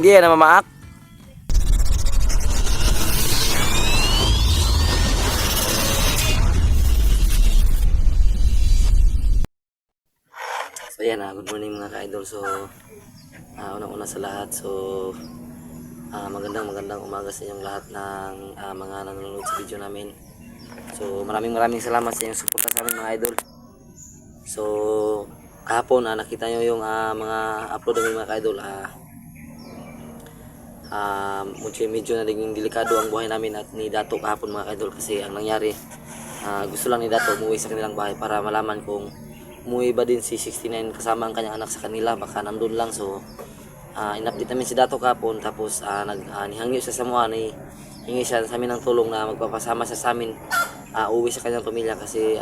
Hindi yan na mamaak. So yan good morning mga ka-idol. So unang-una sa lahat, so magandang umaga sa inyong lahat ng mga nanonood sa video namin. So maraming salamat sa inyong suporta sa amin mga idol. So kahapon nakita nyo yung mga upload namin mga ka-idol. Medyo naging delikado ang buhay namin at ni Dato kahapon mga ka-idol, kasi ang nangyari, gusto lang ni Dato umuwi sa kanilang bahay para malaman kung umuwi ba din si 69 kasama ang kanyang anak sa kanila, baka nandun lang. So in-update namin si Dato kahapon, tapos nihangyo siya sa mga hingi siya sa amin ng tulong na magpapasama siya sa amin uwi sa kanyang pamilya, kasi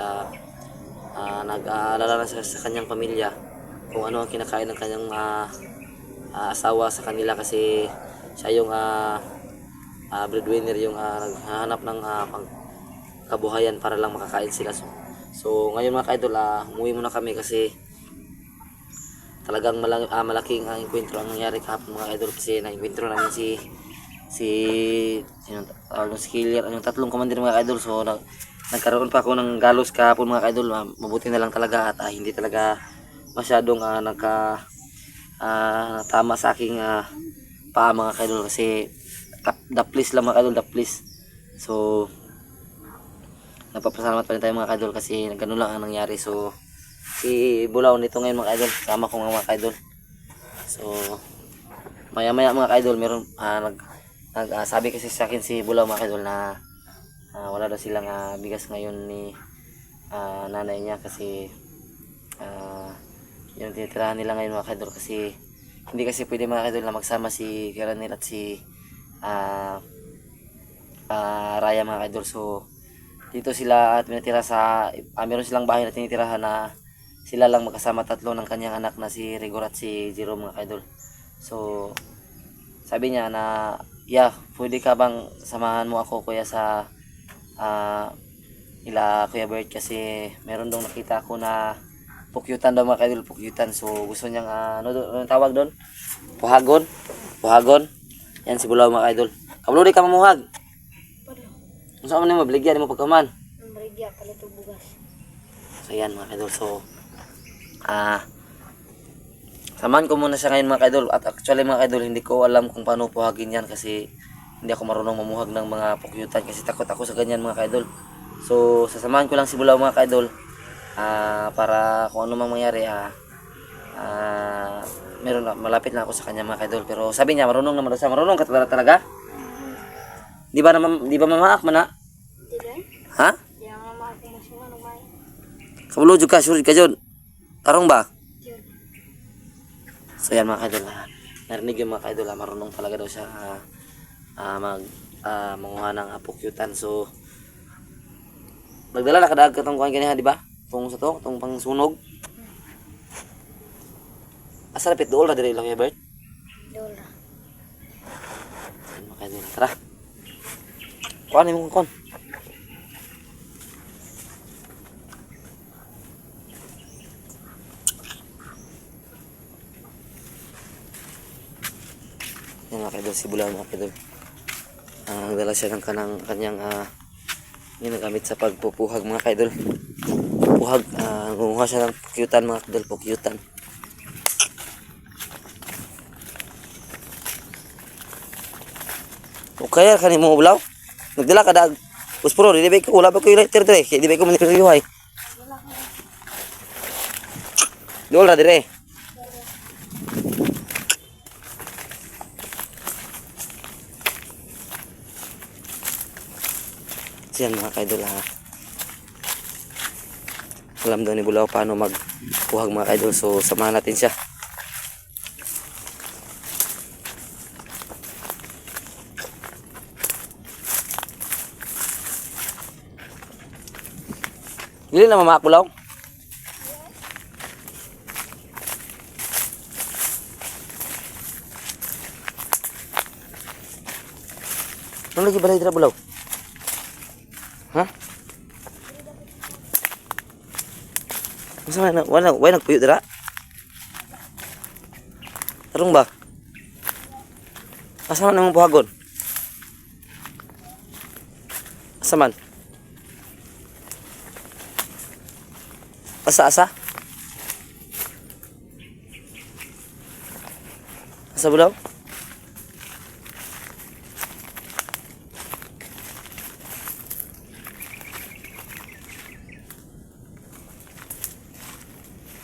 nag-aalala na siya sa kanyang pamilya kung ano ang kinakain ng kanyang asawa sa kanila, kasi siya yung breadwinner, yung naghahanap ng kabuhayan para lang makakain sila. So ngayon mga ka-idol, umuwi muna kami kasi talagang malaking enkwentro ang nangyari kahapon mga ka-idol, kasi na-enkwentro namin si Hillier, yung tatlong commander mga ka-idol. So nagkaroon pa ako ng galos kahapon mga ka-idol. Mabuti na lang talaga at hindi talaga masyadong tama sa aking paa mga ka-idol, kasi daplis lang mga ka-idol, daplis. So nagpapasalamat pa rin tayo mga ka-idol kasi gano'n lang ang nangyari. So si Bulaw nito ngayon mga ka-idol, sama ko mga ka-idol. So maya mga ka-idol, meron sabi kasi sa akin si Bulaw mga ka-idol na wala daw silang bigas ngayon ni nanay niya, kasi yung tinitirahan nila ngayon mga ka-idol, kasi hindi kasi pwede mga ka-idol na magsama si Karanil at si Raya mga ka-idol. So dito sila at tinitira sa meron silang bahay na tinitirahan na sila lang magkasama, tatlo ng kanyang anak na si Rigor at si Jerome mga ka-idol. So sabi niya na pwede ka bang samahan mo ako kuya sa Kuya Bert, kasi meron dong nakita ako na pukyutan daw mga ka-idol, pukyutan. So gusto niyang ano tawag doon, puhagon. Yan si Bulaw mga ka-idol. Kabalo di ka mamuhag. Unsa man mo baligyan mo pagkaman? Baligya pala to bugas. So yan mga ka-idol. So samahan ko muna siya ngayon mga ka-idol. At actually mga ka-idol, hindi ko alam kung paano puhagin yan, kasi hindi ako marunong mamuhag ng mga pukyutan, kasi takot ako sa ganyan mga ka-idol. So sasamahan ko lang si Bulaw mga ka-idol para kung ano mang mangyari malapit na ako sa kanya mga ka-idol. Pero sabi niya marunong naman siya. Marunong ka talaga? Di ba mamaak man na? Ha? Yang mama ko masuma no may. Kabulo jud ka, sure ka jud. Tarong ba? So yan mga ka-idol, narinig yung mga ka-idol, marunong talaga daw siya manguha ng pukyutan. So nagdala na kadag katong kuan kaniha, di ba? Tong pangsunog. Asa lapit dool ra diri lang Bert? Dool ra. Yan mga ka-idol, tara. Kuan mo kon. Yan mga ka-idol, si Bulaw mga ka-idol. Nagdala siya ng kanyang ginagamit sa pagpupuhag mga ka-idol. Puhag, gumawa siya ng pukyutan mga ka-idol, pukyutan. O kaya kanimo Bulaw? Nagdala ka dag pusporo, di ba ko wala ba ko lighter dire, di ba ko maniriway. Dol ra dire. Siyan mga ka-idol alam daw ni Bulaw paano magpuhag mga ka-idol. So samahan natin siya. Dili na mamaak Bulaw. Ano lagi balay dira Bulaw? Ha? Masa wala nagpuyo dira? Tarong ba? Asa man namang buhagon? Asa man? Asa? Asa bulaw?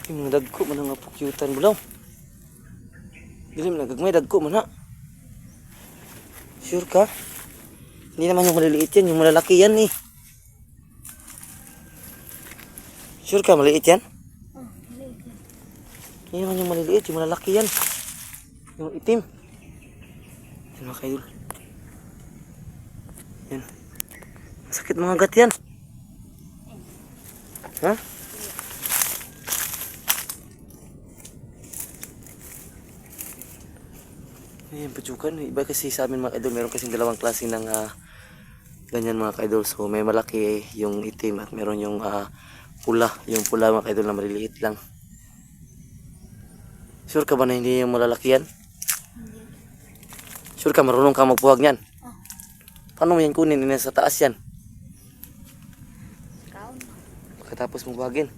Yung mga dagko man nga pukyutan bulaw. Dili man nagagmay dagko man ha. Sure ka? Hindi naman yung maliliit yan, yung malalaki yan eh. Sure ka, maliit yan? Oh, maliit yan. Hindi naman yung maliliit, yung malalaki yan. Yung itim. Yan mga kaidol. Yan. Masakit mga gat yan. Ha? Ayan, patsukan. Iba kasi sa amin mga kaidol, meron kasing dalawang klase ng ganyan mga kaidol. So may malaki yung itim at meron yung pula. Yung pula mga kaidol na maliliit lang. Sure ka ba na hindi yung malalaki yan? Hindi. Sure ka marunong ka magpuhag niyan? Oh, Paano mo yan kunin? Hindi sa taas yan. kaon. Pagkatapos mong buhagin.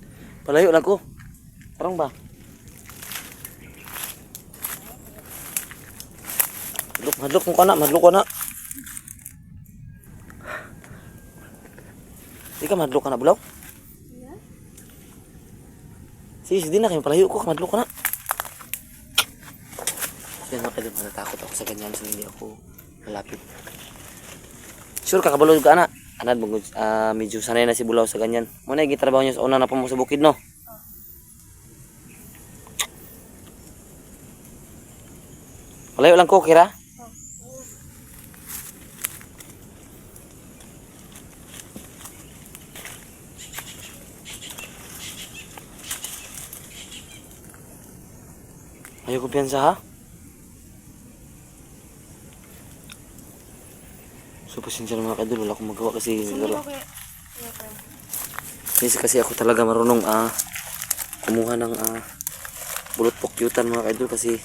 Palayo lang ko. Parang ba? Madlok mo ka na. Madlok ka na. Di ka madlok ka na bulaw? Yeah. Sige, di na kayo. Palayo ko. Madlok ka na. Yan mga kaidol. Matatakot ako sa ganyan. So hindi ako malapit. Sure ka kabulog ka na. Anad, medyo sanay na si bulaw sa ganyan. Muna yung trabaho niyo sa una na po mo sa bukid, no? Palayo lang ko, Kira. Ayaw kumpiyansa ha? So pasensya na mga kaidol, wala akong magawa kasi kasi ako talaga marunong kumuha ng bulot pokyutan mga kaidol kasi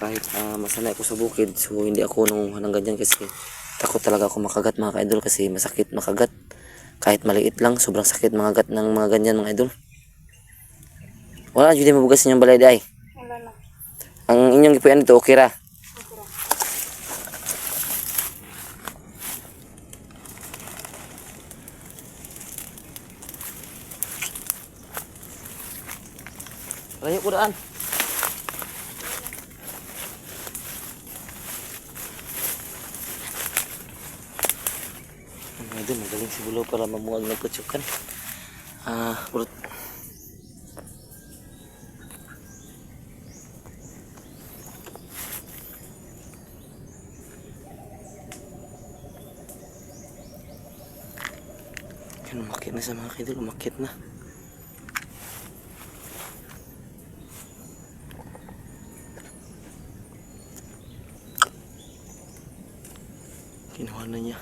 kahit masanay ako sa bukid, so hindi ako nangunguha ng ganyan kasi takot talaga ako makagat mga kaidol kasi masakit makagat kahit maliit lang, sobrang sakit makagat ng mga ganyan mga idol. Wala jud mabugas ninyong balay day. Wala na. Ang inyong gipuyan dito okay ra. Okay ra. Layo ko daan. Idol, magaling si Bulo para mamuhag ng kutsukan. Purot. Yan, umakit na sa mga kaidol, umakit na. Kinuha na niya.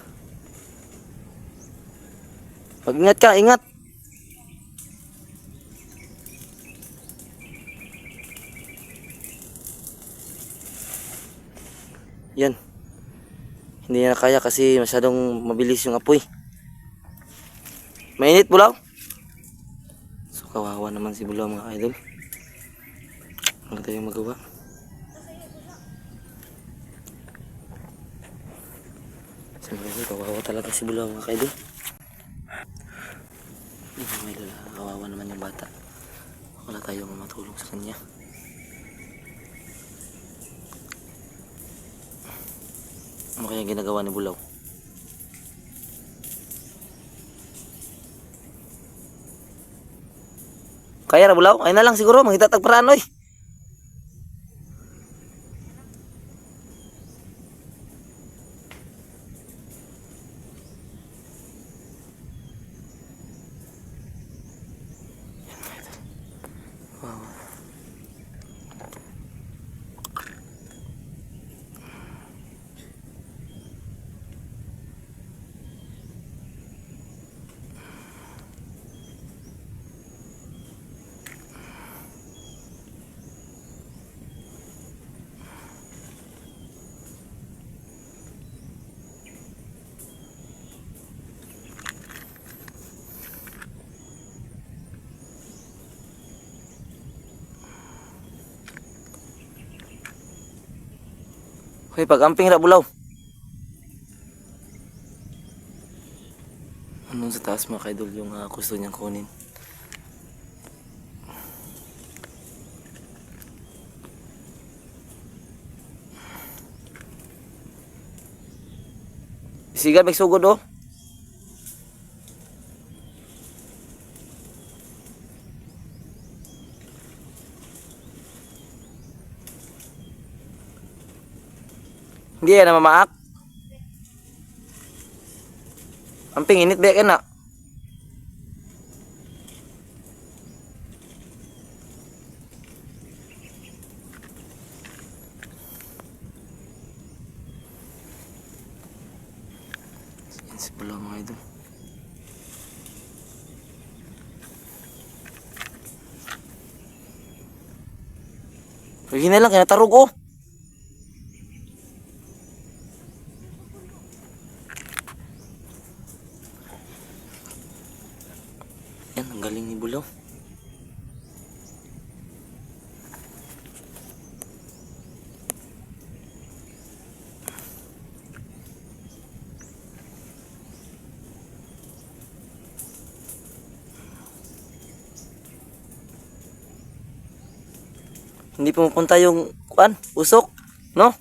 Pag-ingat ka, ingat. Yan. Hindi na kaya kasi masyadong mabilis yung apoy. Mainit, Bulaw. So kawawa naman si Bulaw mga idol. Wala tayong magawa. Siyempre, kawawa talaga si Bulaw mga idol. Mga idol, kawawa naman yung bata. Wala tayong matulong sa kanya. Ano kaya ginagawa ni Bulaw? Kaya na Bulaw? Ay na lang siguro, manghitatag paranoy. Hoy, pag-amping ra bulaw. Anong sa taas mga kaidol yung gusto niyang kunin? Sigal, may sugod oh. Hindi yan na mamaak. Amping init ba ka na? Yan si pula mga idol. Pwede na lang, kaya natarog oh. Yan, ang galing ni Bulaw. Hindi pumupunta yung kuan, usok, no?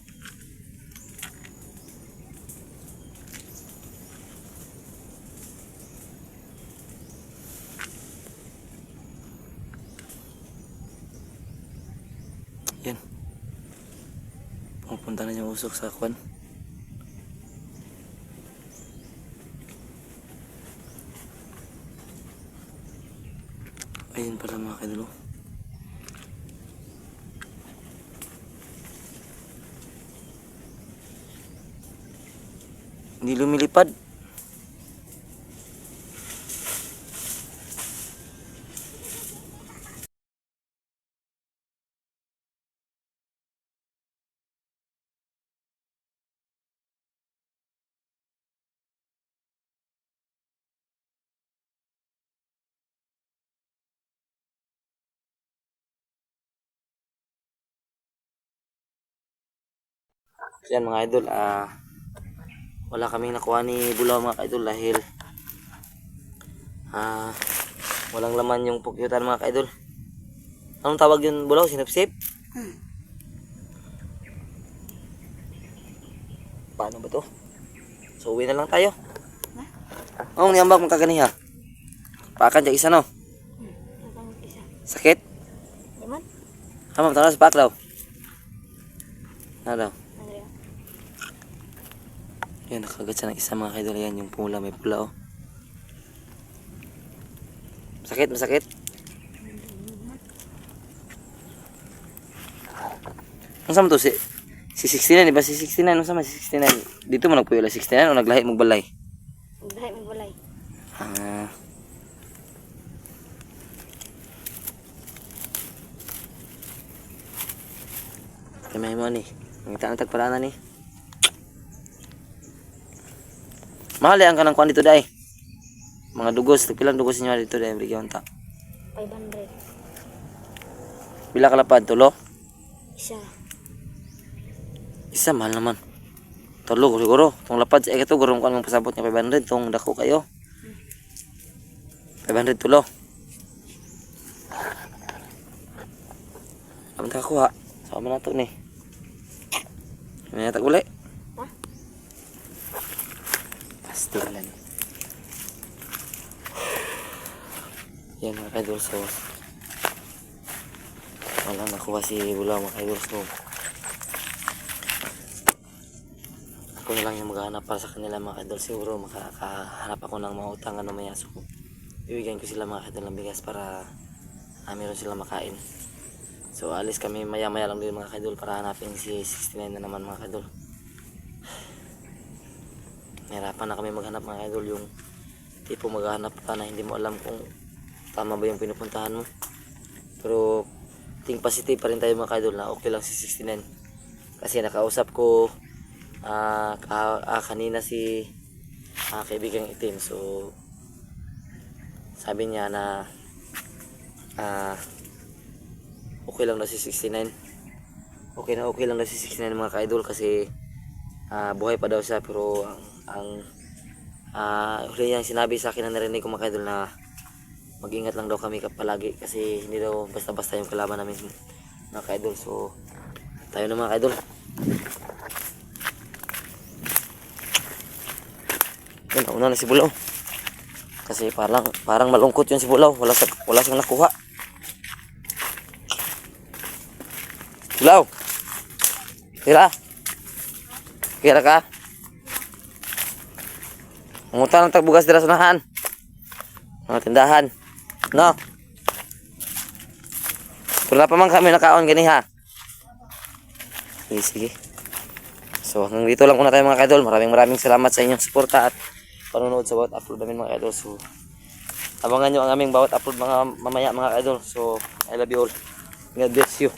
Yan. Pumupunta na yung usok sa kuan. Ayun pala mga kaidol. Hindi lumilipad. Yan mga idol, wala kaming nakuha ni Bulaw mga idol dahil walang laman yung pukyutan mga idol. Anong tawag yun Bulaw? Sinipsip? Paano ba to? So uwi na lang tayo. Oh, niyambak magkaganiha. Paakan dyan isa no? Nakamot isa. Sakit? Diman? Hamam, tara sa paak daw. Na daw. Andrea. Yan, nakagat siya ng isa mga idol. Yan, yung pula, may pula oh. Masakit, masakit. Ang sama to? Si 69, di ba si 69? Ang sama si 69? Dito mo nagpuyo 69 o naglahi mong balay? Magdahay may balay. Ah. Kamay mo ni. Ang itanatag para na ni. Mahal ang kanang kuan dito dai. Mga dugos, pilang dugos niyo dito dai bigyan ta. 500. Pila kalapad tulo? Isa. Isa mahal naman. Tulo siguro. Tong lapad sa ito gurong kuan mong pasabot nga 500 tong dako kayo. 500 tulo. Amta ko ha. Sama na to ni. May natak uli. Ha? Pastilan. Yan mga idol, so wala nakuha si Bulaw mga idol, so ako na lang yung maghahanap para sa kanila mga idol. Siguro makakahanap ako ng mga utangan mamaya, so bibigyan ko sila mga idol ng bigas para meron sila makain. So alis kami maya maya lang din mga idol para hanapin si 69 na naman mga idol. Nahirapan na kami maghanap mga idol, yung tipo maghanap ka na hindi mo alam kung tama ba yung pinupuntahan mo. Pero think positive pa rin tayo mga idol na okay lang si 69. Kasi nakausap ko kanina si kaibigang itim. So sabi niya na okay lang na si 69. Okay lang na si 69 mga ka-idol kasi buhay pa daw siya, pero huli niyang sinabi sa akin na narinig ko mga kaidol na mag-ingat lang daw kami palagi kasi hindi daw basta-basta yung kalaban namin mga kaidol. So tayo na mga kaidol. Yun, nauna na si Bulaw. Kasi parang malungkot yun si Bulaw. Wala siyang nakuha. Bulaw! Tira! Kira ka? Mungutan ng tagbugas dira sa unahan. Mga tindahan. No? Wala pa man kami nakaon gani ha. Sige. So hanggang dito lang muna tayo mga kaidol. Maraming salamat sa inyong suporta at panonood sa bawat upload namin mga kaidol. So abangan nyo ang aming bawat upload mga mamaya mga kaidol. So I love you all. God bless you.